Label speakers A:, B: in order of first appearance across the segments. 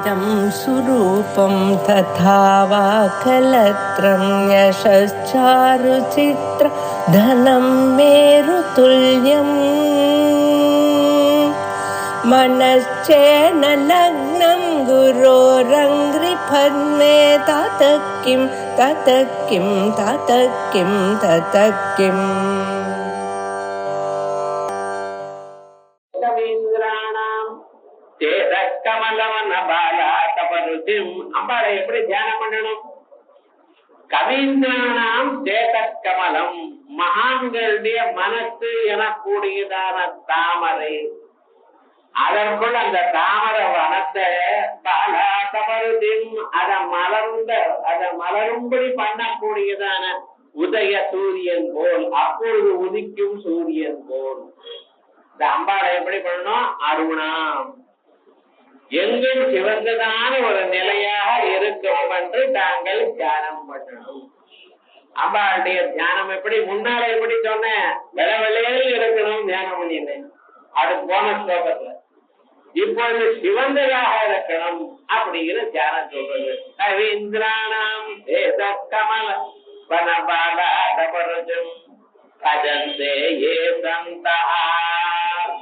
A: इदं सुरूपं तथा वा कलत्रं यशश्चारुचित्र धनं मेरुतुल्यम् मनश्चेन लग्नं गुरोरङ्घ्रिपद्मे ततः किं ततः किं ततः किं ततः किम्
B: அம்பாளை எப்படி தியானம் பண்ணணும்? கவீந்திரானாம் சேதக்கமலம், மகான்களுடைய மனசு எனக்கூடியதான தாமரை. அதற்குள் அந்த தாமரை வனத்தை அதை மலரும்படி பண்ணக்கூடியதான உதய சூரியன் போல், அப்பொழுது உதிக்கும் சூரியன் போல் இந்த அம்பாளை எப்படி பண்ணணும்? அருணாம், எங்கும் சிவந்ததான ஒரு நிலையாக இருக்கும் என்று தாங்கள் தியானம் பண்ணணும். அம்பாளுடைய தியானம் எப்படி? முன்னால எப்படி சொன்னேன், வெளவெளையில் இருக்கணும் தியானம் பண்ணினேன், அது போன ஸ்லோகத்துல. இப்பொழுது சிவந்ததாக இருக்கணும் அப்படிங்கிற தியானம் சொல்றது. கவீந்திரானாம் கமல வனபாலம் கஜந்தே ஏ சந்தா,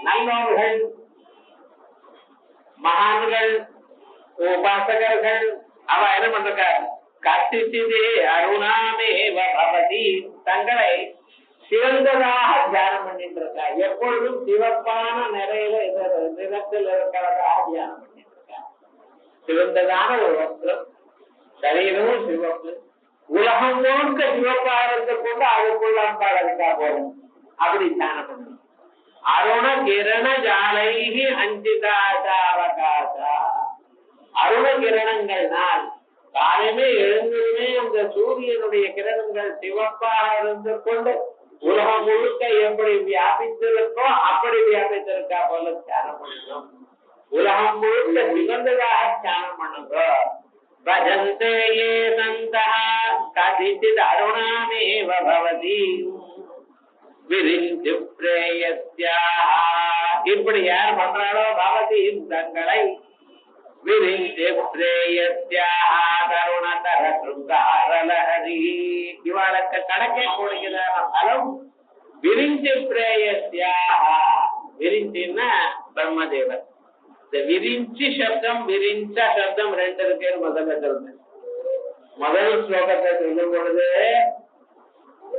B: நல்லவர்கள், மகான்கள், உபாசகர்கள், அவ என்ன பண்றாங்க? கத்திசிதே அருணாமேவ பவதி, தங்களை சிறந்ததாக தியானம் பண்ணிட்டு இருக்கா. எப்பொழுதும் சிவப்பான நிறத்தில் இருக்கிறதாக தியானம் பண்ணிட்டு இருக்கா. சிறந்ததான ஒரு வஸ்திரம், சரீரமும் சிவப்பு, உலகம் முழுக்க சிவப்பாக இருந்து கொண்டு அதுக்குள்ள அம்பாள் இருக்கா போகும். அப்படி தியானம் பண்ணணும். அருண கிரண ஜாலைகி அஞ்சிதாசாவகாசா, அருண கிரணங்கள்னால் காலமே எழுந்ததுமே அந்த சூரியனுடைய கிரணங்கள் சிவப்பாக இருந்து கொண்டு உலகம் முழுக்க எப்படி வியாபித்திருக்கோ அப்படி வியாபித்திருக்கா போல தியானம் பண்ணணும். உலகம் முழுக்க சிவந்ததாக தியானம் பண்ணுங்க. பஜந்தே ஏ சந்தா கதிசித் அருணாமேவ பவதி விரிஞ்சு பிரேயஸ்யா, இப்படி யார் பண்றாளோ பவதி தங்களை விரிஞ்சு பிரேயஸ்யா கருணதர சுங்காரலஹரி, இவாளுக்கு கடக்க கொடுக்கிறான பலம். விரிஞ்சு பிரேயஸ்யா, விரிஞ்சின்னா பிரம்மதேவர். இந்த விரிஞ்சி சப்தம் விரிஞ்ச சப்தம் ரெண்டு இருக்கு. முதல்ல சொல்றேன், முதல் ஸ்லோகத்தை சொல்லும் பொழுது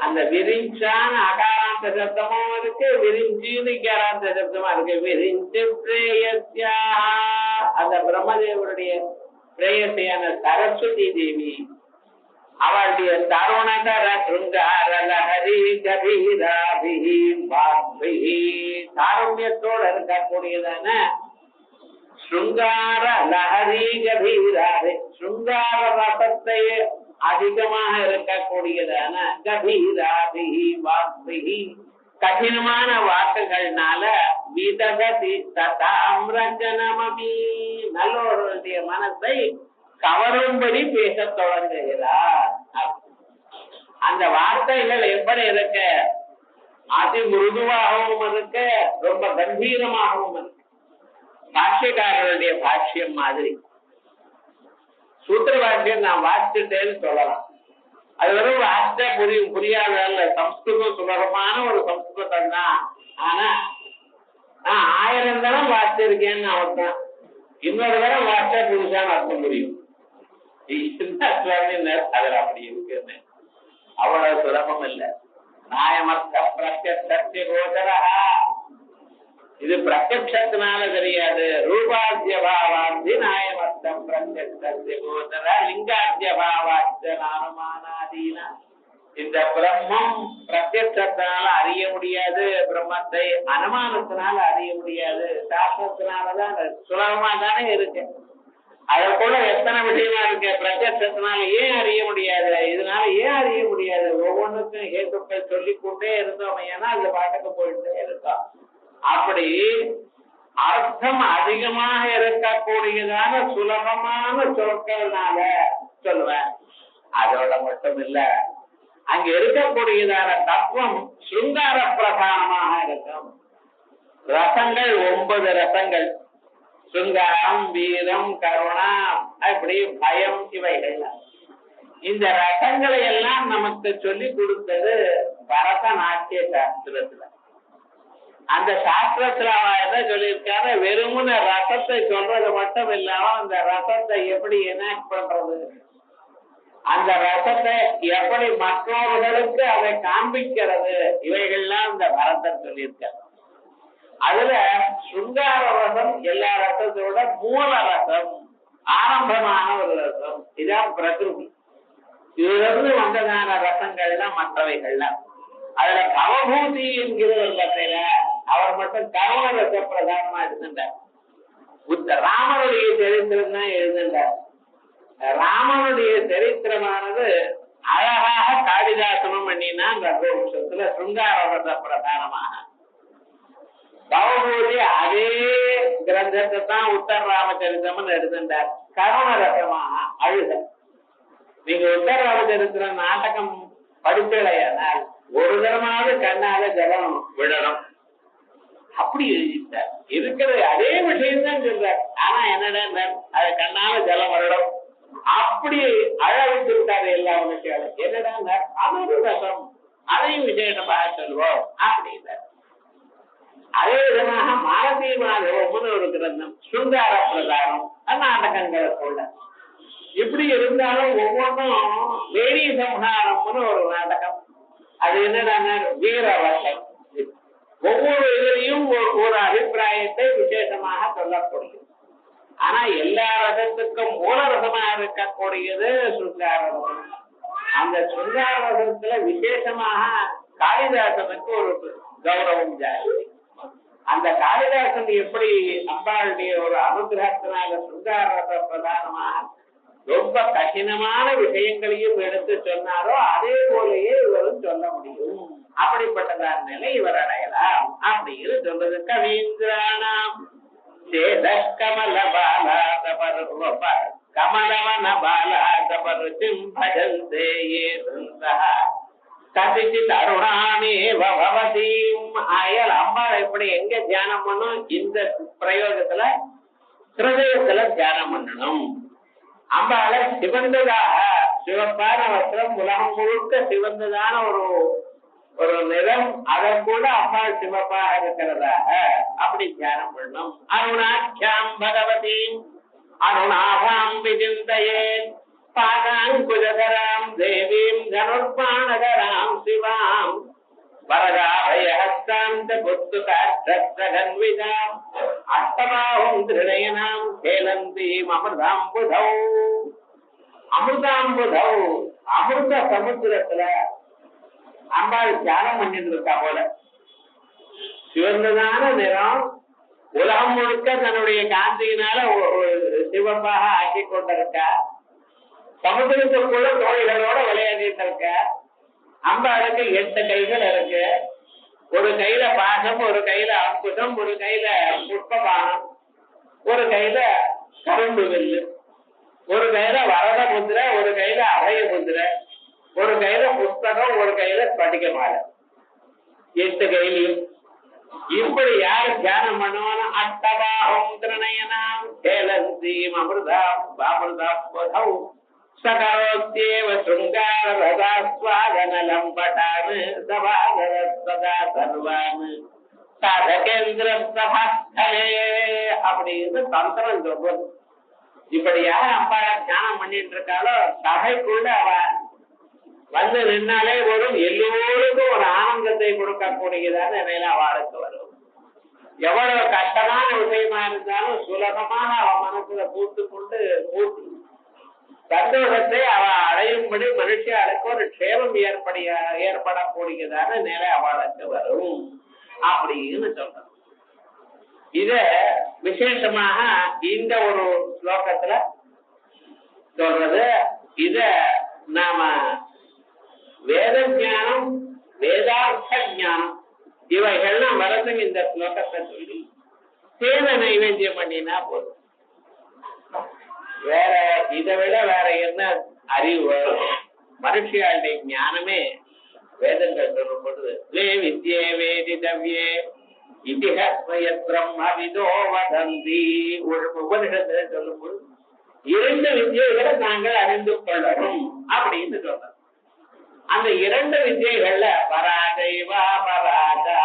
B: அந்த விரிஞ்சான அகாராந்த சப்தமும் இருக்கு, விரிஞ்சின்னு இக்காராந்த சப்தமா இருக்கு. விரிஞ்சு பிரேயஸ்யா, அந்த பிரம்மதேவருடைய பிரேயசியான சரஸ்வதி தேவி, அவளுடைய தருணதர சுங்கார லஹரி கபீராபிஹி வாக்பிஹி, தாருண்யத்தோடு இருக்கக்கூடியதான சுங்கார லஹரி கபீராபி, சுங்கார ரசத்தை அதிகமாக இருக்கக்கூடியதான கபீராபிஹி வாக்பிஹி, கடினமான வாக்குகள்னால விதகதி ததாம்ரஜனமமி, நல்லவர்களுடைய மனசை கவரும்படி பேச தொடங்குகிறார். அந்த வார்த்தைகள் எப்படி இருக்க? அதி மிருதுவாகவும் இருக்க, ரொம்ப கம்பீரமாகவும் இருக்கு. பாஷ்யக்காரருடைய பாஷ்யம் மாதிரி. சூத்திர பாஷ்யம் நான் வாசிச்சுட்டேன்னு சொல்லலாம். அது வெறும் வாசிச்சா புரியாத சம்ஸ்கிருதம் சுலபமான ஒரு சம்ஸ்கிருதம் தான். ஆனா நான் 1000 தரம் வாசிச்சிருக்கேன்னு அவர்தான். இன்னொரு தரம் வாசிச்சா புதுசான அர்த்தம் புரியும். அதுல அப்படி இருக்குன்னு அவ்வளவு சுலபம் இல்லை. நியாயமர்த்த பிரத்யக்ஷ கோச்சரா, இது பிரத்யக்ஷத்தினால தெரியாது. ரூபாத்திய பாவாந்தி நியாயமர்த்தம் பிரத்யக்ஷ கோச்சர லிங்காத்திய பாவாச்ச அனுமானாதீனா, இந்த பிரம்மம் பிரத்யக்ஷத்தினால அறிய முடியாது, பிரம்மத்தை அனுமானத்தினால அறிய முடியாது, சாஸ்திரத்தினாலதான் சுலபமா தானே இருக்கு. அதை போல எத்தனை விஷயமா இருக்கு. பிரத்யக்ஷத்தினால ஏன் அறிய முடியாது, இதனால ஏன் அறிய முடியாது, ஒவ்வொன்றுக்கும் ஹேத்துக்கள் சொல்லிக்கொண்டே இருந்தோம். ஏன்னா அந்த பாட்டுக்கு போயிட்டே இருக்கோம். அப்படி அர்த்தம் அதிகமாக இருக்கக்கூடியதான சுலபமான சொற்கள்னால சொல்லுவேன். அதோட மட்டும் இல்ல, அங்க இருக்கக்கூடியதான தத்துவம் சுங்கார பிரதானமாக இருக்கும். ரசங்கள் 9 ரசங்கள். சுங்காரம், வீரம், கருணா, அப்படி பயம், இவைகள். இந்த ரசங்களை எல்லாம் நமக்கு சொல்லி கொடுத்தது பரதநாட்டிய சாஸ்திரத்துல. அந்த சாஸ்திரத்துல அவன் என்ன சொல்லியிருக்காரு, வெறுமன ரசத்தை சொல்றது மட்டும் இல்லாம அந்த ரசத்தை எப்படி எனாக்ட் பண்றது, அந்த ரசத்தை எப்படி மற்றவர்களுக்கு அதை காண்பிக்கிறது, இவைகள்லாம் இந்த பரதன் சொல்லியிருக்காரு. அதுல சுங்கார ரசம் எல்லா ரசத்தோட மூல ரசம், ஆரம்பமான ஒரு ரசம். இதான் பிரகிருதி. இதிலிருந்து வந்ததான ரசங்கள்லாம் மற்றவைகள்லாம். அதுல பவபூதி என்கிற ஒரு கதையில அவர் மட்டும் கருண ரச பிரதானமா இருந்திருந்தார். ராமனுடைய சரித்திரம் தான் எழுதினார். ராமனுடைய சரித்திரமானது அழகாக காளிதாசனம் பண்ணினா ரகவம்சத்துல சுங்கார ரச பிரதானமாக. பவபூதி அதே கிரந்தத்தை தான் உத்தர ராமச்சரித்திரம்னு எழுதினார், கருண ரசமாக அழுத. நீங்க உத்தர ராமச்சரித்திர நாடகம் படிச்சலையானால் ஒரு தரமாவது கண்ணால ஜலம் விடணும், அப்படி எழுதிட்டார். இருக்கிறது அதே விஷயம் தான் சொல்றார். ஆனா என்னடா அது கண்ணால ஜலம் வரணும், அப்படி அழ வைத்து விட்டாரு எல்லா விஷயம். என்னடா அது ஒரு ரசம், அதையும் விசேஷமாக சொல்வோம் அப்படின்னார். அதே விதமாக மாலதி மாதவம்னு ஒரு கிரந்தம், சுங்கார பிரதானம், நாடகங்களை சொல்ல. இப்படி இருந்தாலும் ஒவ்வொன்றும் வேணி சம்ஹாரம்னு ஒரு நாடகம். அது என்னன்னா வீரவசம். ஒவ்வொரு இதுலையும் ஒரு அபிப்பிராயத்தை விசேஷமாக சொல்லக்கூடியது. ஆனா எல்லா ரசத்துக்கும் மூல ரசமாக இருக்கக்கூடியது சுங்கார ரசம். அந்த சுங்கார ரசத்துல விசேஷமாக காளிதாசனுக்கு ஒரு கௌரவம் ஜாஸ்தி. அந்த காளிதாசன் எப்படி அம்பாளுடைய ஒரு அனுகிரகத்தினால சுங்கார ரச பிரதானமாக ரொம்ப கடினமான விஷயங்களையும் எடுத்து சொன்னாரோ அதே போலயே இவரும் சொல்ல முடியும். அப்படிப்பட்டதான நிலை இவர் அடையலாம் அப்படின்னு சொல்றது. கவீந்திரானாம் கமல கமலவன பாலாதபருச்சிம் பஜந்தே கதிச்சித் அருணாமேவ பவதீம். ஆயல் அம்பாள் எப்படி எங்க தியானம் பண்ணும், இந்த பிரயோகத்துல ஹிருதயத்துல தியானம் பண்ணணும். அம்பாள சிவந்ததாக, சிவப்பான வஸ்திரம், உலகம் முழுக்க சிவந்ததான ஒரு நிறம், அதை கூட அம்பாள் சிவப்பாக இருக்கிறதாக அப்படி தியானம் பண்ணணும். அருணாக்கியாம் பகவதீம் அருணாபாம் விஜிந்தயே பாதாங்குஜதராம் தேவீம் தனுர்பாணகராம் சிவாம் வரதாபயஹஸ்தாந்த புத்துகாட்சத்ரகன்விதாம் அஷ்டபாஹும் திருநயனாம் கேலந்தீம் அமிர்தாம்புதௌ. அமிர்தாம்புதௌ, அமிர்த சமுத்திரத்துல அம்பாள் தியானம் பண்ணிட்டு இருக்கா போல. சிவந்ததான நிறம், உலகம் முழுக்க தன்னுடைய காந்தியினால சிவப்பாக ஆக்கி கொண்டிருக்கா. சமுத்திரத்துக்குள்ள தோழிகளோட விளையாடிட்டு இருக்க. அம்பாளுக்கு 8 கைகள் இருக்கு. ஒரு கையில பாசம், ஒரு கையில அங்குசம், ஒரு கையில புஷ்பபானம், ஒரு கையில கரும்பு வில்லு, ஒரு கையில வரத முத்திரை, ஒரு கையில அபய முத்திரை, ஒரு கையில புஸ்தகம், ஒரு கையில ஸ்படிக மாலை. 8 கையிலையும் இப்படி யாரு தியானம் பண்ணுவானோ அஷ்டபாஹும் திருநயனாம் கேலந்தீம் அமிர்தாம் அமிர்தாம் சகரோத்யேவ சுங்கார ரசாஸ்வாதனலம் பட்டான் சபாகர சதா சர்வான் சாதகேந்திர சபாஸ்தலே அப்படின்னு தந்திரம் சொல்றது. இப்படி யார் அம்பாள தியானம் பண்ணிட்டு இருக்காளோ சபைக்குள்ள அவ வந்து நின்னாலே வரும், எல்லோருக்கும் ஒரு ஆனந்தத்தை கொடுக்கக்கூடியதான நிலையில அவளுக்கு வரும். எவ்வளவு கஷ்டமான விஷயமா இருந்தாலும் சுலபமாக அவ மனசுல பூத்து கொண்டு பூத்து சந்தோஷத்தை அவ அடையும்படி மனுஷியாளுக்கு ஒரு க்ஷேமம் ஏற்படக்கூடியதான நிலை அவளுக்கு வரும் அப்படின்னு சொல்றோம். இத விசேஷமாக இந்த ஒரு ஸ்லோகத்துல சொல்றது. இத நாம வேத ஞானம், வேதார்த்த ஞானம் இவைகள்லாம் வரதுக்கு இந்த ஸ்லோகத்தை சொல்லி சேத நைவேத்தியம் பண்ணினா போதும். வேற இதை விட வேற என்ன அறிவு வரும்? மனுஷியாளுடைய ஞானமே வேதங்கள் சொல்லப்படுது. வே வித்யே வேதிதவ்யே இதிஹஸ்வயத் பிரம்மவிதோ வதந்தி. உபனிஷத்துல சொல்லும்போது 2 வித்யைகளை நாங்கள் அறிந்து கொள்ளணும் அப்படின்னு சொல்றோம். அந்த 2 வித்யைகள்ல பராஜைவா பராஜா,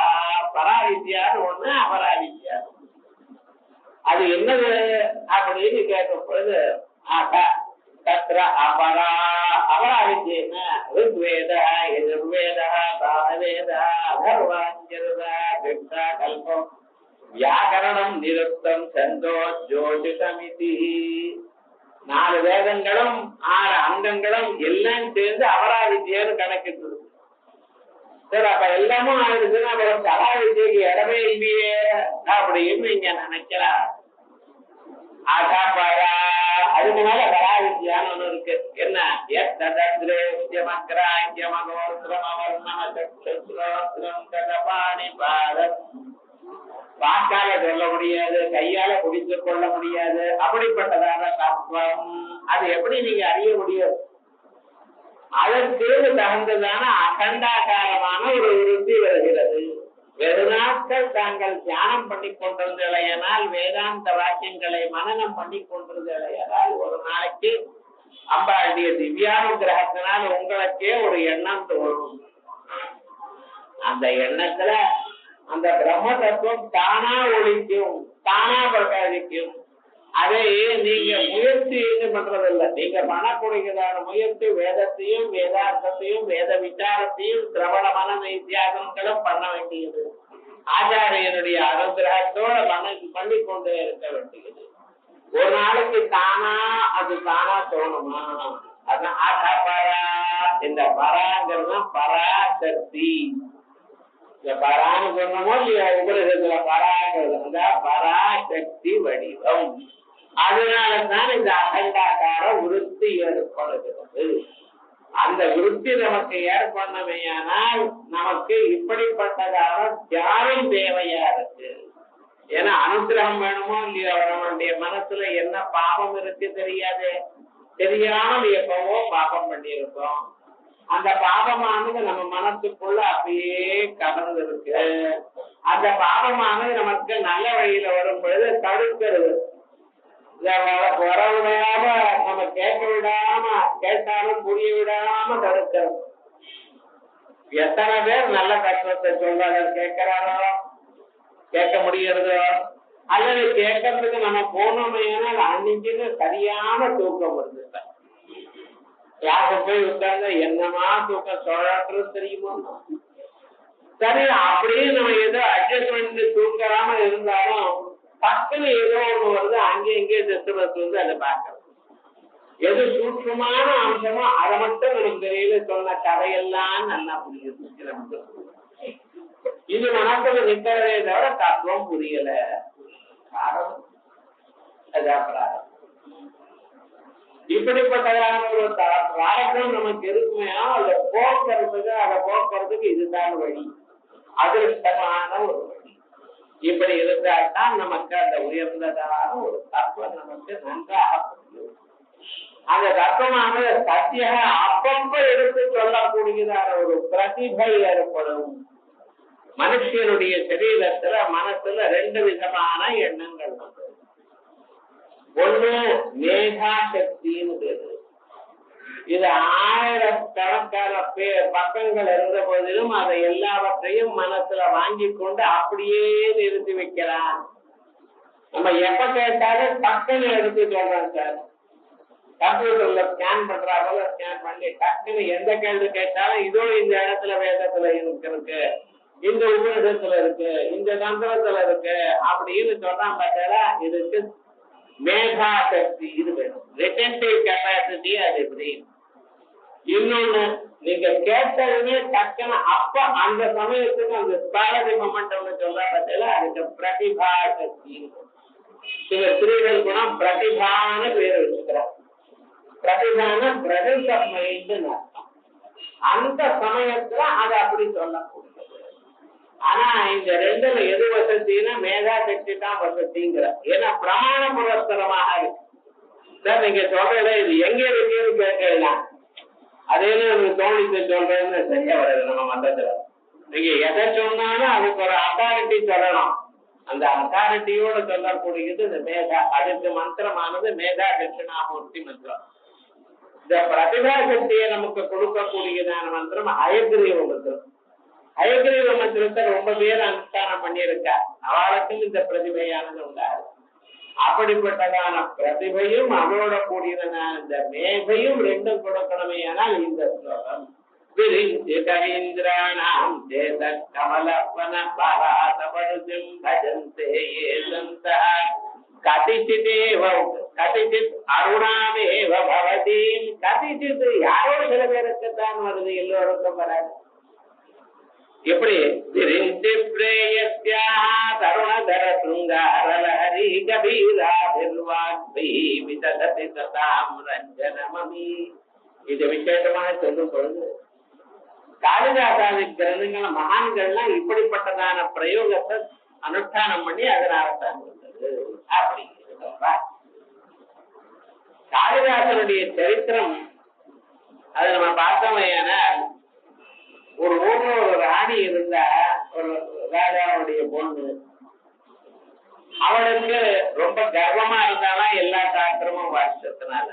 B: பராவித்யான்னு ஒண்ணு, அபராவித்யா. அது என்னது அப்படின்னு கேட்கும் பொழுது தத்ர அபரா, அபராவித்யன்னா ருக்வேத, யஜுர்வேத, சாமவேத, அதர்வாஞ்சரத, கிருஷ்ணா கல்பம், வியாகரணம், நிருக்தம், சந்தோ, ஜோதிஷமிதி. 4 வேதங்களும் 6 அங்கங்களும் எல்லாம் சேர்ந்து அபராவித்யன்னு கணக்கிட்டு. சரி, அப்ப எல்லாமும் ஆயிடுச்சுன்னா அப்புறம் பராவித்யக்கு இடமே இல்லையே அப்படின்னு நீங்க நினைக்கலாம். அதுக்கு மேல பராவித்யான்னு ஒண்ணு இருக்கு. என்ன? வாக்கால சொல்ல முடியாது, கையால குடித்து கொள்ள முடியாது, அப்படிப்பட்டதான தத்துவம். அது எப்படி நீங்க அறிய முடியும்? அதற்கு தகுந்ததான அகண்டாகாரமான ஒரு விருத்தி வருகிறது. வெகு நாட்கள் தாங்கள் தியானம் பண்ணி கொண்டிருந்தலையானால், வேதாந்த வாக்கியங்களை மனனம் பண்ணி கொண்டிருந்தலையானால், ஒரு நாளைக்கு அம்பாளுடைய திவ்யானுகிரகத்தினால் உங்களுக்கே ஒரு எண்ணம் தோணும். அந்த எண்ணத்துல அந்த பிரம்ம தத்துவம் தானா ஒழிக்கும், தானா பிரகாசிக்கும். அதை நீங்க முயற்சி பண்றதில்லை. நீங்க பண்ணக்கூடியதான முயற்சி வேதத்தையும் வேதார்த்தத்தையும் வேத விசாரத்தையும் சிரவண மன நித்தியாசங்களும் பண்ண வேண்டியது. ஆச்சாரியனுடைய அனுகிரகத்தோட பண்ணி கொண்டே இருக்க வேண்டியது. ஒரு நாளைக்கு தானா அது தானா தோணுமா? அதான் ஆகாபாரா. இந்த பராங்கிறது பராசக்தி. இந்த பரான்னு சொன்னமோ இல்லையா, உபரிசத்துல பராங்கிறது அந்த பராசக்தி வடிவம். அதனாலதான் இந்த அகண்டாகார விருத்தி ஏற்படுகிறது. அந்த விருத்தி நமக்கு ஏற்படணுமேயானால் நமக்கு இப்படிப்பட்டதான தியானம் தேவையா இருக்கு. ஏன்னா அனுகிரகம் வேணுமோ இல்லையோ, நம்மளுடைய மனசுல என்ன பாவம் இருக்கு தெரியாது, தெரியாமல் எப்பவோ பாபம் பண்ணியிருக்கோம். அந்த பாபமானது நம்ம மனசுக்குள்ள அப்படியே கடந்து இருக்கு. அந்த பாபமானது நமக்கு நல்ல வழியில வரும் பொழுது தடுக்கிறது. வர விடாம, நம்ம கேட்க விடாம, கேட்டாலும் புரிய விடாம தடுக்கிறது. எத்தனை பேர் நல்ல தத்துவத்தை சொல்றாங்க, கேட்கிறாரோ, கேட்க முடியறதோ, அல்லது கேட்கறதுக்கு நம்ம போனோம்னா அன்னைக்கு சரியான தூக்கம் வருது. கிளாஸ போய் உட்கார்ந்து என்னமா தூக்கம் சொல்றது தெரியுமோ. சரி, அப்படியே நம்ம ஏதோ அட்ஜஸ்ட்மெண்ட் தூங்காம இருந்தாலும் பக்கத்துல ஏதோ ஒண்ணு வருது, அங்கே இங்கே டிஸ்டர்பன்ஸ் வந்து அதை பார்க்கணும். எது சூட்சமான அம்சமோ அதை மட்டும் நமக்கு தெரியல. சொன்ன கதையெல்லாம் நல்லா புரியுது. இது மனசுல நிற்கிறதே தவிர தத்துவம் புரியல. காரணம் அதான் இப்படிப்பட்டதான ஒரு பிராரத்தம் நமக்கு இருக்குமே, அதை போக்குறதுக்கு இதுதான் வழி, அதிருஷ்டமான ஒரு வழி. இப்படி இருந்தால்தான் நமக்கு அந்த உயர்ந்ததான ஒரு தத்துவம் நமக்கு நன்றாக புரியும். அந்த தத்துவமானது சத்திய அப்பப்ப எடுத்து சொல்லக்கூடியதான ஒரு பிரதிபை ஏற்படும். மனுஷனுடைய சரீரத்துல மனசுல 2 விதமான எண்ணங்கள் உண்டு. ஒண்ணு மேகா சக்தின்னு பேரு. இது 1000கணக்கான பக்கங்கள் இருந்த போதிலும் அதை எல்லாவற்றையும் மனசுல வாங்கி கொண்டு அப்படியே நிறுத்தி வைக்கிறான். நம்ம எப்ப கேட்டாலும் டக்குன்னு எடுத்து சொல்றோம் சார். கம்ப்யூட்டர்ல ஸ்கேன் பண்றாங்க, ஸ்கேன் பண்ணி டக்குன்னு எந்த கேள்வி கேட்டாலும் இதோ இந்த இடத்துல வேதத்துல இருக்கு, இந்த உபநிஷத்துல இருக்கு, இந்த தந்திரத்துல இருக்கு அப்படின்னு சொல்றான். பார்த்தா இதுக்கு மேகா சக்தி இது வேணும், ரிட்டன்டிவ் கெப்பாசிட்டி. அது எப்படி? இன்னொன்னு, நீங்க கேட்டதுமே டக்குன்னு அப்ப அந்த சமயத்துக்கு அந்த ஸ்பாரதி மொமெண்டம் சொல்ற பார்த்தா அதுக்கு பிரதிபா சக்தி. சில ஸ்திரீகள் கூட பிரதிபான்னு பேர் வச்சுக்கிறார். பிரதிபான பிரசன்ஸ் ஆஃப் மைண்ட்னு அர்த்தம். அந்த சமயத்துல அதை அப்படி சொல்லக்கூடியது. ஆனா இந்த 2ல எது வசதினா மேதா சக்தி தான் வசதிங்கிற. ஏன்னா பிரமாண புரஸ்தரமாக இருக்கு. சார் நீங்க சொல்றத இது எங்க இருக்குன்னு கேட்கலாம், அதே தோணித்து சொல்றேன்னு சரியா வருது நம்ம மந்தத்துல. நீங்க எதை சொன்னாலும் அதுக்கு ஒரு அத்தாரிட்டி சொல்லணும். அந்த அத்தாரிட்டியோட சொல்லக்கூடியது இந்த மேதா. அதுக்கு மந்திரமானது மேதா தட்சிணாமூர்த்தி மந்திரம். இந்த பிரதிபா சக்தியை நமக்கு கொடுக்கக்கூடியதான மந்திரம் அயக்ரீவ மந்திரம். அயக்ரீவ மந்திரத்தை ரொம்ப பேர் அனுஷ்டானம் பண்ணியிருக்கா. அவளுக்கும் இந்த பிரதிபையானது உண்டாது. அப்படிப்பட்டதான பிரதிபையும் அதோட கூடியதான இந்த மேதையும் ரெண்டும் கொடுக்கணுமே. ஆனால் இந்த ஸ்லோகம் விரிஞ்சு கவீந்திராணாம் தேச கமலவன பராதபடுஜம் பஜந்தே ஏசந்தா கதிச்சிதேவ கதிச்சித் அருணாமேவ பவதீம். கதிச்சித் யாரோ சில பேருக்குத்தான் வருது, எல்லோருக்கும் வராது. எப்படி விரிஞ்சு பிரேயஸ்யா தருணதர சுங்காரலஹரி கபீராபிர்வாக்பி விதததி சதாம் ரஞ்சனமமி. இது விசேஷமாக சொல்லும் பொழுது காளிதாசாதி கிரந்தங்கள மகான்கள்லாம் இப்படிப்பட்டதான பிரயோகத்தை அனுஷ்டானம் பண்ணி அதனால்தான் வந்தது அப்படிங்கிறதா. காளிதாசனுடைய சரித்திரம் அதை நம்ம பார்த்தோமையான, ஒரு ஊர்ல ஒரு ராணி இருந்தா, ஒரு ராஜாவுடைய பொண்ணு. அவளுக்கு ரொம்ப கர்வமா இருந்தாலும் எல்லா சாஸ்திரமும் வாசிச்சதுனால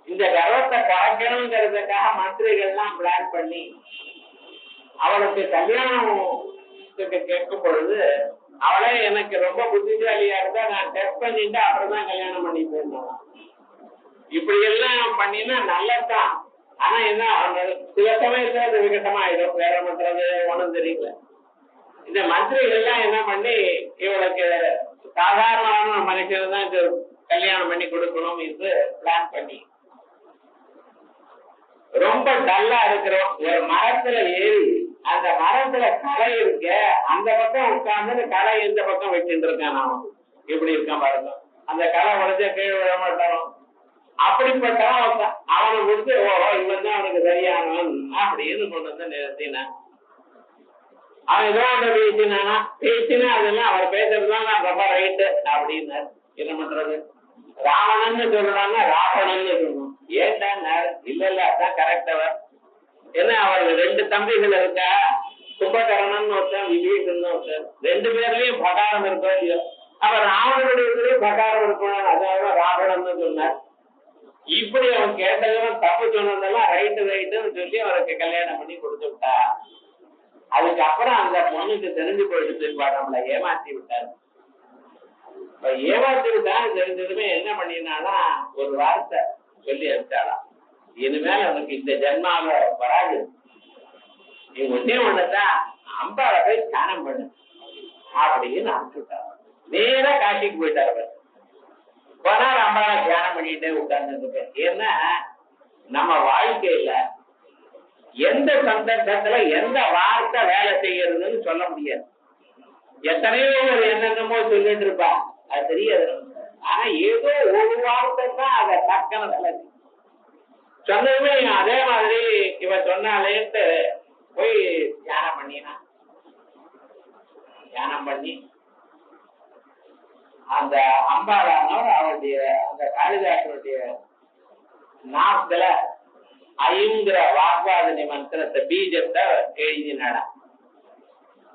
B: இந்த கர்வத்தை குறைக்கணுங்கிறதுக்காக மந்திரிகள்லாம் பிளான் பண்ணி அவளுக்கு கல்யாணம் கேட்கும் பொழுது, அவளே எனக்கு ரொம்ப புத்திசாலியா இருந்தா நான் டெஸ்ட் பண்ணிட்டு அப்புறம் தான் கல்யாணம் பண்ணி போயிருந்தோம். இப்படி எல்லாம் பண்ணினா நல்லதான். ஆனா என்ன, சில சமயத்துல அது விகட்டமா ஆயிடும். வேற மந்திரது ஒண்ணும் தெரியல. இந்த மந்திரிகள் எல்லாம் என்ன பண்ணி இவளுக்கு சாதாரணமான மனுஷன் தான் இது கல்யாணம் பண்ணி கொடுக்கணும் என்று பிளான் பண்ணி, ரொம்ப டல்லா இருக்கிறோம் ஒரு மரத்துல ஏறி அந்த மரத்துல களை இருக்க அந்த பக்கம் உட்கார்ந்து களை எந்த பக்கம் வச்சுட்டு இருக்கான். அவன் இப்படி இருக்கான் பாருங்க. அந்த களை உடஞ்ச கீழே விழ மாட்டான். அப்படிப்பட்டவன் அவனை கொடுத்து, ஓஹோ இவன் தான் அவனுக்கு சரியானவன் அப்படின்னு கொண்டு வந்து நிறுத்தினான். அவன் ஏதோ ஒன்று பேசினா அதெல்லாம் அவர் பேசுறதுதான் நான் ரொம்ப ரைட்டு அப்படின்னாரு. என்ன பண்றது, ராவணன்னு சொல்றான்னா ராவணன்னு சொல்லணும். ஏன்டா இல்ல அதான் கரெக்டவர். ஏன்னா அவருக்கு 2 தம்பிகள் இருக்கா, கும்பகரணன் ஒருத்தன், விபீஷன் ஒருத்தன். 2 பேர்லயும் பகாரம் இருக்கோ இல்லையோ, அவர் ராவணனுடைய பகாரம் இருக்கணும், அதாவது ராவணன்னு சொன்னார். இப்படி அவன் கேட்டதெல்லாம் தப்பு சொன்னதெல்லாம் ரைட்டுன்னு சொல்லி அவருக்கு கல்யாணம் பண்ணி கொடுத்து விட்டா. அதுக்கப்புறம் அந்த பொண்ணுக்கு தெரிஞ்சு போயிடுச்சு, நம்மளை ஏமாத்தி விட்டாரு. ஏமாத்தி விட்டான்னு தெரிஞ்சதுமே என்ன பண்ணினானா, ஒரு வார்த்தை சொல்லி அனுப்பிச்சாலாம், இனிமேல் அவனுக்கு இந்த ஜென்மாவில வராது, நீ ஒன்னே ஒண்ணுதான் அம்பாவை போய் தியானம் பண்ணு அப்படின்னு அனுப்பிச்சுட்டாரு. நேரா காசிக்கு போயிட்டாரு. போனால் அம்பாவை தியானம் பண்ணிட்டே உட்கார்ந்து. ஏன்னா நம்ம வாழ்க்கையில எந்த சந்தர்ப்பத்துல எந்த வார்த்தை வேலை செய்யறதுன்னு சொல்ல முடியாது. எத்தனையோ ஒரு என்னென்னமோ சொல்லிட்டு இருப்பா, அது தெரியாது. ஆனா ஏதோ ஒரு வார்த்தை தான் அதை டக்குன்னு வேலை சொன்னதுமே அதே மாதிரி இவ சொன்னாலேன்ட்டு போய் தியானம் பண்ணினா. தியானம் பண்ணி அந்த அம்பாளானவர் அவருடைய அந்த காளிதாசனுடைய நாக்குல ஐங்கிற வாக்வாதினி மந்திரத்தை பீஜத்தை எழுதினாடா.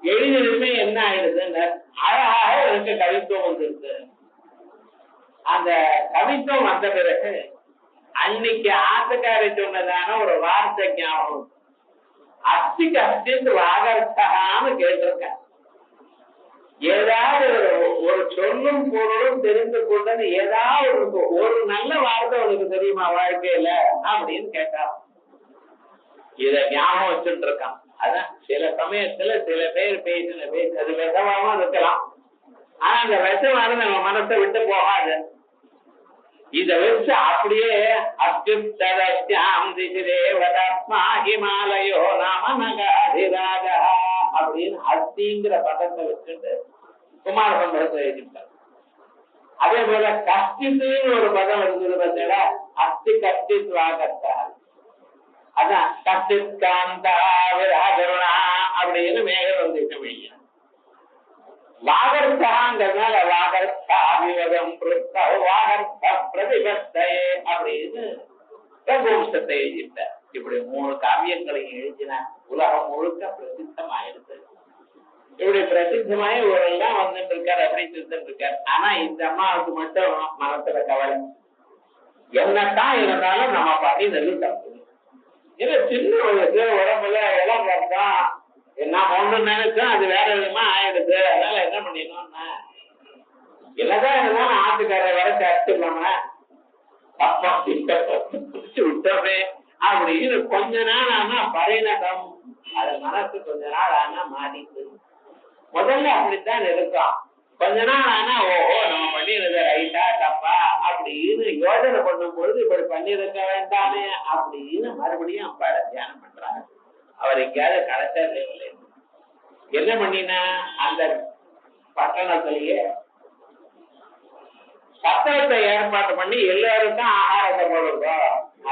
B: எழுதினதுமே என்ன ஆயிடுதுன்னு அழகாக எனக்கு கவித்துவம் வந்துருக்கு. அந்த கவித்துவம் வந்த பிறகு அன்னைக்கு ஆத்துக்காரி சொன்னதான ஒரு வார்த்தை ஞாபகம், அஸ்திக்கு அஸ்தித்து வாகர்த்தான்னு கேட்டிருக்கேன். ஏதாவது ஒரு சொல்லும் பொருளும் தெரிந்து கொண்டது ஏதாவது ஒரு நல்ல வார்த்தை உனக்கு தெரியுமா வாழ்க்கையில அப்படின்னு கேட்டா, இத ஞாபகம் வச்சுட்டு இருக்கான். அதான் சில சமயத்துல சில பேர் பேசின பேச்சு அது விஷமாவும் இருக்கலாம். ஆனா அந்த விஷமானது நம்ம மனசை விட்டு போகாது. இத வச்சு அப்படியே அத்யுத்தம் திசிரேவதாத்மா ஹிமாலயோ நாம நகாதிராஜா அப்படின்னு அஸ்திங்கிற பதத்தை வச்சுட்டு குமார சம்பவத்தை எழுதிட்டார். அதே போல கஷ்டித்துன்னு ஒரு பதம் இருந்தது பார்த்தா, அஸ்தி கஷ்டித்வாகத்தா, அதான் கஷ்டித் காந்தா விராகருணா அப்படின்னு மேகர் வந்து வாகர்த்தாங்கிறதுனால வாகர்த்தா விவகம் வாகர்த்த பிரதிபத்தை அப்படின்னு ரகுவம்சத்தை எழுதிட்டார். இப்படி 3 காவியங்களை எழுதினார். உலகம் முழுக்க பிரசித்தமாயிருக்கு. இப்படி பிரசித்தமாயி இவரெல்லாம் வந்துட்டு இருக்காரு, அப்படி இருந்துட்டு இருக்காரு. ஆனா இந்த அம்மாவுக்கு மட்டும் மனசுல கவலை, என்னத்தான் இருந்தாலும் நம்ம பண்ணினது தப்பு. ஏன்னா சின்ன வயசு உடம்புல இளம் கஷ்டம், என்ன ஒண்ணு நினைச்சோம் அது வேற விதமா ஆயிடுது. அதனால என்ன பண்ணிடணும்னா, என்னதான் இருந்தாலும் ஆட்டுக்கார வர சேர்த்துக்கலாமா, அப்பா விட்டோமே அப்படின்னு கொஞ்ச நாள் ஆனா பரிணதம், அது மனசு கொஞ்ச நாள் ஆனா மாறிட்டு. முதல்ல அப்படித்தான் இருக்கும். கொஞ்ச நாள் ஆனா ஓஹோ நம்ம பண்ணிருக்க ரைட்டா தப்பா அப்படின்னு யோசனை பண்ணும் பொழுது இப்படி பண்ணிருக்க வேண்டாமே அப்படின்னு மறுபடியும் அப்பாட தியானம் பண்றாங்க. அவர் எங்கேயாவது கிடைச்சது இல்லை. என்ன பண்ணினா, அந்த பட்டணத்திலேயே சத்திரத்தை ஏற்பாடு பண்ணி எல்லாருக்கும் ஆகாரத்தை போடுங்க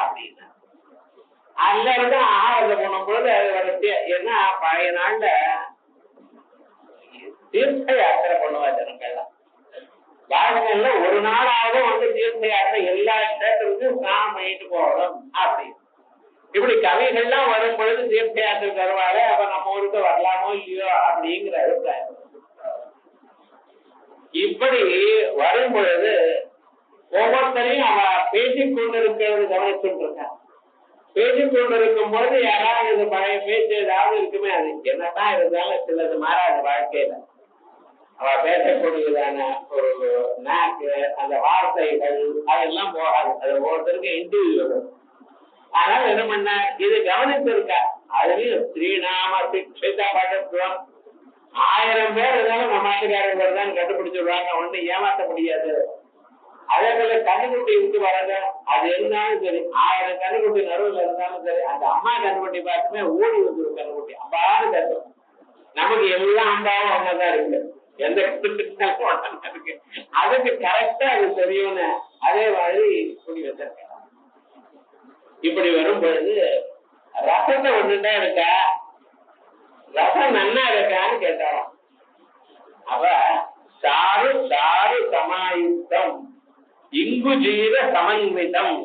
B: அப்படின்னு. எல்லாருக்கும் ஆகாரத்தை போடும் பொழுது அது வரைக்கும் என்ன, பழைய நாள்ல தீர்த்த யாத்திரை பண்ணுவா ஜனங்கள்லாம். வாழ்க்கையில ஒரு நாளாவது வந்து தீர்த்த யாத்திரை எல்லா இடத்துக்கும் ஸ்நானம் பண்ணிட்டு போகணும் அப்படின்னு. இப்படி கவிகள்லாம் வரும் பொழுது தீர்த்த யாத்திரை தருவாங்க. அப்ப நம்ம ஊருக்கு வரலாமோ இல்லையோ அப்படிங்கிற அபிப்பிராயம். இப்படி வரும் பொழுது ஒவ்வொருத்தரையும் அவ பேசிக் கொண்டிருக்கிறது கவனிச்சுட்டு இருக்காங்க. பேசிக் கொண்டிருக்கும் பொழுது யாராவது இது பழைய பேச்சு ஏதாவது இருக்குமே, அது என்னதான் இருந்தாலும் சிலது மாறாது வாழ்க்கையில. அவ பேசக்கூடியதான ஒரு நாக்கு, அந்த வார்த்தைகள் அதெல்லாம் போகாது. அது ஒவ்வொருத்தருக்கும் இண்டிவிஜுவல். அதனால என்ன பண்ண, இது கவனிச்சிருக்கா. அதுலயும் ஸ்ரீநாம சிக்ஷித பட்டத்துவம். 1000 பேர் இருந்தாலும் நம்ம நாட்டுக்காரங்க தான் கண்டுபிடிச்சிடுவாங்க, ஒண்ணு ஏமாற்ற முடியாது. அதே போல கண்ணுக்குட்டி விட்டு வர்றது அது இருந்தாலும் சரி, 1000 கண்ணுக்குட்டி நடுவில் இருந்தாலும் சரி, அந்த அம்மா கண்ணுக்குட்டி பார்த்துமே ஓடி வந்துடும். கண்ணுக்குட்டி அம்பாரு கருத்து, நமக்கு எல்லாம் அம்பாவும் ஒன்னதான் இருக்கு, எந்த இருக்கு, அதுக்கு கரெக்டா அது தெரியும்னு அதே மாதிரி குடி வச்சிருக்க. இப்படி வரும் பொழுது ரசத்தை ஒண்ணுதான் இருக்கா, ரசம் நன்னா இருக்கான்னு கேட்டாராம். அவ சாரு சாரு சமாயுக்தம் இங்கு ஜீவ சமன்விதம்.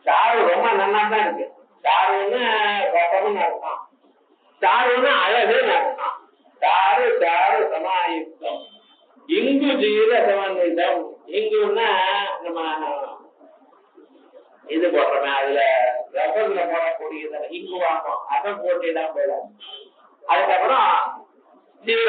B: சாரு ரொம்ப நல்லா தான் இருக்கு. சாருன்னு ரசம்னு அர்த்தம், சாருன்னு அழகுன்னு அர்த்தம். சாரு சாரு சமாயுக்தம் இங்கு ஜீவ சமன்விதம். இங்குன்னா நம்ம இது போடுறோமே, அதுல ரசத்துல போடக்கூடியது இங்கு வாங்கும், அதை போட்டுதான் போயிடும். அதுக்கப்புறம்